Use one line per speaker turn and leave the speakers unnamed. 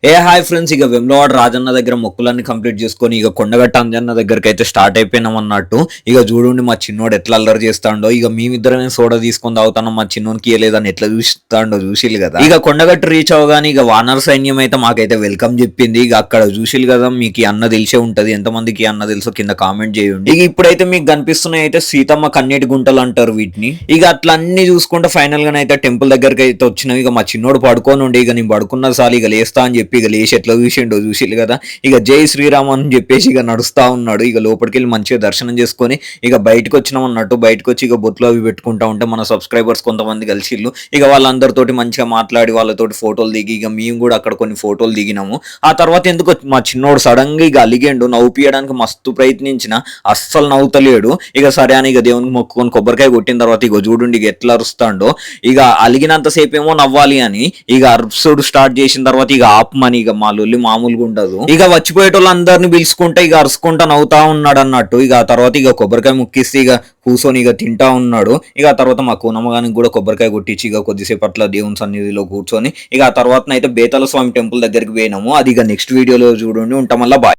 Hi friends, ఇక వెమ్లవాడ రాజన్న దగ్గర మొక్కులన్నీ complete చేసుకొని ఇక కొండగట్ట అంజన్న దగ్గరికి అయితే స్టార్ట్ అయిపోయినాం అన్నట్టు. ఇక చూడండి మా చిన్నోడు ఎట్లా అల్లరి చేస్తాడో. ఇక మేమిద్దరమే సోడా తీసుకొని తాగుతాను, మా చిన్నోనికి ఇయ్యలేదని ఎట్లా చూస్తాడో చూసిలు కదా. ఇక కొండగట్టు రీచ్ అవగానే ఇక వానర సైన్యం అయితే మాకైతే వెల్కమ్ చెప్పింది. ఇక అక్కడ చూసిలు కదా, మీకు ఈ అన్న తెలిసే ఉంటది. ఎంతమందికి ఈ అన్న తెలుసో కింద కామెంట్ చేయండి. ఇక ఇప్పుడైతే మీకు కనిపిస్తున్నాయి అయితే సీతమ్మ కన్నీటి గుంటలు అంటారు వీటిని. ఇక అట్లా అన్ని చూసుకుంటే ఫైనల్ గా అయితే టెంపుల్ దగ్గరికి అయితే వచ్చినాం. ఇక మా చిన్నోడు పడుకొని ఉండి ఇక నేను పడుకున్న సార్ ఇక లేస్తా అని చెప్పి ఇక లేచి ఎట్లా చూసిండో చూసిల్లు కదా. ఇక జై శ్రీరామ్ అని చెప్పేసి ఇక నడుస్తా ఉన్నాడు. ఇక లోపలికి వెళ్ళి మంచిగా దర్శనం చేసుకొని ఇక బయటకు వచ్చినాం అన్నట్టు. బయటకు వచ్చి ఇక బొట్లు అవి పెట్టుకుంటా ఉంటే మన సబ్స్క్రైబర్స్ కొంతమంది కలిసిల్లు. ఇక వాళ్ళందరితోటి మంచిగా మాట్లాడి వాళ్ళతోటి ఫోటోలు దిగి ఇక మేము కూడా అక్కడ కొన్ని ఫోటోలు దిగినాము. ఆ తర్వాత ఎందుకు మా చిన్నోడు సడన్ గా ఇక అలిగేండు. నవ్వుపియడానికి మస్తు ప్రయత్నించిన, అస్సలు నవ్వుతలేడు. ఇక సరే అని ఇక దేవునికి మొక్కుకొని కొబ్బరికాయ కొట్టిన తర్వాత ఇక చూడండి ఇక ఎట్లా అరుస్తాడో. ఇక అలిగినంతసేపు ఏమో నవ్వాలి అని ఇక అరుసుడు స్టార్ట్ చేసిన తర్వాత ఇక ఆపమని ఇక మా లొల్లి మామూలుగా ఉండదు. ఇక వచ్చిపోయేటోళ్ళందరినీ పిలుచుకుంటే ఇక అరుచుకుంటా నవ్వుతా ఉన్నాడు అన్నట్టు. ఇక ఆ తర్వాత ఇక కొబ్బరికాయ ముక్కిస్తే ఇక కూర్చొని ఇక తింటా ఉన్నాడు. ఇక ఆ తర్వాత మా కూనమ్మగానికి కూడా కొబ్బరికాయ కొట్టించి ఇక కొద్దిసేపు అట్లా దేవుని సన్నిధిలో కూర్చొని ఇక ఆ తర్వాత అయితే బేతాల స్వామి టెంపుల్ దగ్గరికి పోయినాము. అది ఇక నెక్స్ట్ వీడియోలో చూడండి. ఉంటాం. మళ్ళీ బాయ్.